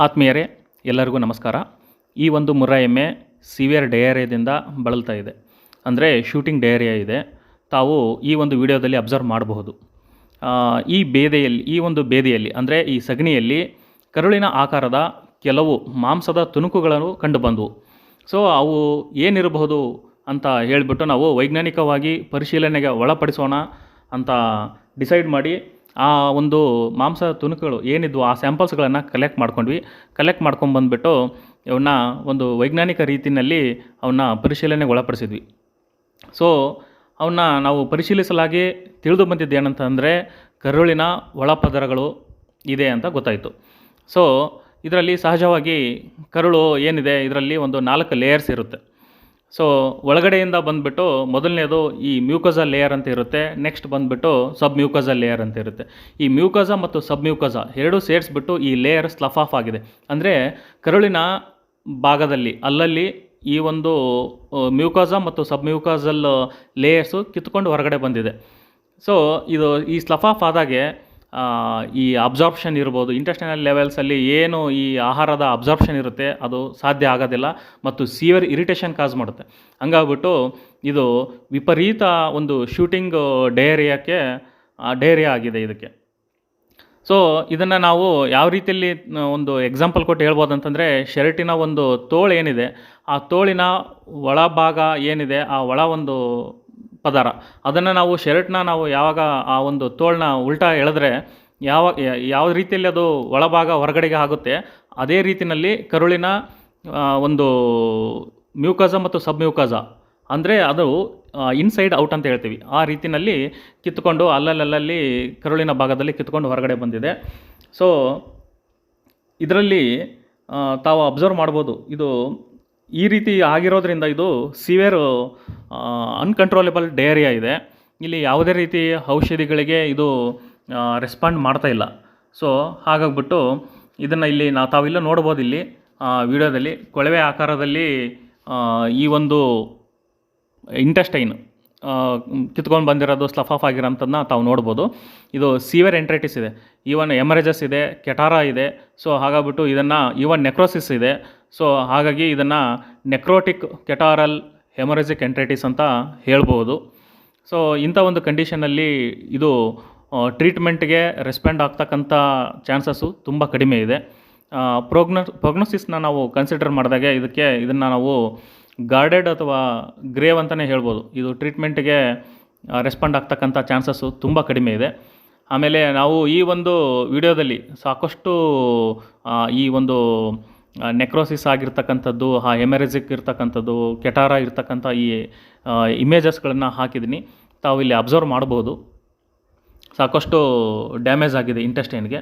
ಆತ್ಮೀಯರೇ, ಎಲ್ಲರಿಗೂ ನಮಸ್ಕಾರ. ಈ ಒಂದು ಮುರ್ರಾ ಎಮ್ಮೆ ಸಿವಿಯರ್ ಡಯೇರಿಯಾದಿಂದ ಬಳಲ್ತಾ ಇದೆ. ಅಂದರೆ ಶೂಟಿಂಗ್ ಡಯೇರಿಯಾ ಇದೆ. ತಾವು ಈ ಒಂದು ವಿಡಿಯೋದಲ್ಲಿ ಅಬ್ಸರ್ವ್ ಮಾಡಬಹುದು. ಈ ಒಂದು ಬೇದೆಯಲ್ಲಿ ಅಂದರೆ ಈ ಸಗಣಿಯಲ್ಲಿ ಕರುಳಿನ ಆಕಾರದ ಕೆಲವು ಮಾಂಸದ ತುಣುಕುಗಳು ಕಂಡುಬಂದವು. ಸೊ ಅವು ಏನಿರಬಹುದು ಅಂತ ಹೇಳಿಬಿಟ್ಟು ನಾವು ವೈಜ್ಞಾನಿಕವಾಗಿ ಪರಿಶೀಲನೆಗೆ ಒಳಪಡಿಸೋಣ ಅಂತ ಡಿಸೈಡ್ ಮಾಡಿ ಆ ಒಂದು ಮಾಂಸ ತುಣುಕುಗಳು ಏನಿದ್ವು ಆ ಸ್ಯಾಂಪಲ್ಸ್ಗಳನ್ನು ಕಲೆಕ್ಟ್ ಮಾಡ್ಕೊಂಬಂದ್ಬಿಟ್ಟು ಇವನ್ನ ಒಂದು ವೈಜ್ಞಾನಿಕ ರೀತಿಯಲ್ಲಿ ಅವನ್ನ ಪರಿಶೀಲನೆಗೆ ಒಳಪಡಿಸಿದ್ವಿ. ಸೊ ಅವನ್ನ ನಾವು ಪರಿಶೀಲಿಸಲಾಗಿ ತಿಳಿದು ಬಂದಿದ್ದು ಏನಂತಂದರೆ ಕರುಳಿನ ಒಳಪದರಗಳು ಇದೆ ಅಂತ ಗೊತ್ತಾಯಿತು. ಸೊ ಇದರಲ್ಲಿ ಸಹಜವಾಗಿ ಕರುಳು ಏನಿದೆ ಇದರಲ್ಲಿ ಒಂದು 4 ಲೇಯರ್ಸ್ ಇರುತ್ತೆ. ಸೊ ಒಳಗಡೆಯಿಂದ ಬಂದುಬಿಟ್ಟು ಮೊದಲನೇದು ಈ ಮ್ಯೂಕೋಸಾ ಲೇಯರ್ ಅಂತ ಇರುತ್ತೆ. ನೆಕ್ಸ್ಟ್ ಬಂದುಬಿಟ್ಟು ಸಬ್ ಮ್ಯೂಕೋಸಾ ಲೇಯರ್ ಅಂತ ಇರುತ್ತೆ. ಈ ಮ್ಯೂಕೋಸಾ ಮತ್ತು ಸಬ್ ಮ್ಯೂಕೋಸಾ ಎರಡೂ ಸೇರಿಸ್ಬಿಟ್ಟು ಈ ಲೇಯರ್ ಸ್ಲಫ್ ಆಫ್ ಆಗಿದೆ. ಅಂದರೆ ಕರುಳಿನ ಭಾಗದಲ್ಲಿ ಅಲ್ಲಲ್ಲಿ ಈ ಒಂದು ಮ್ಯೂಕೋಸಾ ಮತ್ತು ಸಬ್ ಮ್ಯೂಕೋಸಲ್ ಲೇಯರ್ಸು ಕಿತ್ಕೊಂಡು ಹೊರಗಡೆ ಬಂದಿದೆ. ಸೊ ಇದು ಈ ಸ್ಲಫ್ ಆಫ್ ಆದಾಗೆ ಈ ಅಬ್ಸಾರ್ಪ್ಷನ್ ಇರ್ಬೋದು, ಇಂಟೆಸ್ಟೈನಲ್ ಲೆವೆಲ್ಸಲ್ಲಿ ಏನು ಈ ಆಹಾರದ ಅಬ್ಸಾರ್ಪ್ಷನ್ ಇರುತ್ತೆ ಅದು ಸಾಧ್ಯ ಆಗೋದಿಲ್ಲ ಮತ್ತು ಸಿವಿಯರ್ ಇರಿಟೇಷನ್ ಕಾಸ್ ಮಾಡುತ್ತೆ. ಹಂಗಾಗ್ಬಿಟ್ಟು ಇದು ವಿಪರೀತ ಒಂದು ಶೂಟಿಂಗ್ ಡಯೇರಿಯಾ ಆಗಿದೆ ಇದಕ್ಕೆ. ಸೊ ಇದನ್ನು ನಾವು ಯಾವ ರೀತಿಯಲ್ಲಿ ಒಂದು ಎಕ್ಸಾಂಪಲ್ ಕೊಟ್ಟು ಹೇಳ್ಬೋದು ಅಂತಂದರೆ, ಶರ್ಟಿನ ಒಂದು ತೋಳು ಏನಿದೆ ಆ ತೋಳಿನ ಒಳಭಾಗ ಏನಿದೆ ಆ ಒಳ ಒಂದು ಪದರ ಅದನ್ನು ನಾವು ಶರ್ಟ್ನ ನಾವು ಯಾವಾಗ ಆ ಒಂದು ತೋಳನ್ನ ಉಲ್ಟಾ ಎಳೆದ್ರೆ ಯಾವ ರೀತಿಯಲ್ಲಿ ಅದು ಒಳಭಾಗ ಹೊರಗಡೆಗೆ ಆಗುತ್ತೆ ಅದೇ ರೀತಿಯಲ್ಲಿ ಕರುಳಿನ ಒಂದು ಮ್ಯೂಕೋಸಾ ಮತ್ತು ಸಬ್ ಮ್ಯೂಕೋಸಾ ಅಂದರೆ ಅದು ಇನ್ಸೈಡ್ ಔಟ್ ಅಂತ ಹೇಳ್ತೀವಿ, ಆ ರೀತಿಯಲ್ಲಿ ಕಿತ್ತುಕೊಂಡು ಅಲ್ಲಲ್ಲಿ ಕರುಳಿನ ಭಾಗದಲ್ಲಿ ಕಿತ್ಕೊಂಡು ಹೊರಗಡೆ ಬಂದಿದೆ. ಸೊ ಇದರಲ್ಲಿ ತಾವು ಅಬ್ಸರ್ವ್ ಮಾಡ್ಬೋದು, ಇದು ಈ ರೀತಿ ಆಗಿರೋದ್ರಿಂದ ಇದು ಸಿವಿಯರ್ ಅನ್ಕಂಟ್ರೋಲೇಬಲ್ ಡಯೇರಿಯಾ ಇದೆ. ಇಲ್ಲಿ ಯಾವುದೇ ರೀತಿ ಔಷಧಿಗಳಿಗೆ ಇದು ರೆಸ್ಪಾಂಡ್ ಮಾಡ್ತಾ ಇಲ್ಲ. ಸೊ ಹಾಗಾಗ್ಬಿಟ್ಟು ಇದನ್ನು ಇಲ್ಲಿ ತಾವಿಲ್ಲ ನೋಡ್ಬೋದು, ಇಲ್ಲಿ ವಿಡಿಯೋದಲ್ಲಿ ಕೊಳವೆ ಆಕಾರದಲ್ಲಿ ಈ ಒಂದು ಇಂಟೆಸ್ಟೈನ್ ಕಿತ್ಕೊಂಡು ಬಂದಿರೋದು ಸ್ಲಫ್ ಆಫ್ ಆಗಿರೋಂಥದ್ದನ್ನ ತಾವು ನೋಡ್ಬೋದು. ಇದು ಸಿವಿಯರ್ ಎಂಟ್ರೈಟಿಸ್ ಇದೆ, ಈವನ್ ಎಮರೇಜಸ್ ಇದೆ, ಕೆಟಾರಾ ಇದೆ. ಸೊ ಹಾಗಾಗ್ಬಿಟ್ಟು ಇದನ್ನು ಈವನ್ ನೆಕ್ರೋಸಿಸ್ ಇದೆ. ಸೊ ಹಾಗಾಗಿ ಇದನ್ನು ನೆಕ್ರೋಟಿಕ್ ಕೆಟಾರಲ್ ಹೆಮೊರೇಜಿಕ್ ಎಂಟ್ರೈಟಿಸ್ ಅಂತ ಹೇಳ್ಬೋದು. ಸೊ ಇಂಥ ಒಂದು ಕಂಡೀಷನಲ್ಲಿ ಇದು ಟ್ರೀಟ್ಮೆಂಟ್ಗೆ ರೆಸ್ಪಾಂಡ್ ಆಗ್ತಕ್ಕಂಥ ಚಾನ್ಸಸ್ಸು ತುಂಬ ಕಡಿಮೆ ಇದೆ. ಪ್ರೊಗ್ನೋಸಿಸ್ನ ನಾವು ಕನ್ಸಿಡರ್ ಮಾಡಿದಾಗ ಇದನ್ನು ನಾವು ಗಾರ್ಡೆಡ್ ಅಥವಾ ಗ್ರೇವ್ ಅಂತಲೇ ಹೇಳ್ಬೋದು. ಇದು ಟ್ರೀಟ್ಮೆಂಟ್ಗೆ ರೆಸ್ಪಾಂಡ್ ಆಗ್ತಕ್ಕಂಥ ಚಾನ್ಸಸ್ಸು ತುಂಬ ಕಡಿಮೆ ಇದೆ. ಆಮೇಲೆ ನಾವು ಈ ಒಂದು ವಿಡಿಯೋದಲ್ಲಿ ಸಾಕಷ್ಟು ಈ ಒಂದು ನೆಕ್ರೋಸಿಸ್ ಆಗಿರ್ತಕ್ಕಂಥದ್ದು, ಹೆಮರೇಜಿಕ್ ಇರ್ತಕ್ಕಂಥದ್ದು, ಕೆಟಾರಾ ಇರ್ತಕ್ಕಂಥ ಈ ಇಮೇಜಸ್ಗಳನ್ನು ಹಾಕಿದ್ದೀನಿ. ತಾವು ಇಲ್ಲಿ ಅಬ್ಸರ್ವ್ ಮಾಡ್ಬೋದು, ಸಾಕಷ್ಟು ಡ್ಯಾಮೇಜ್ ಆಗಿದೆ ಇಂಟೆಸ್ಟೈನ್ಗೆ.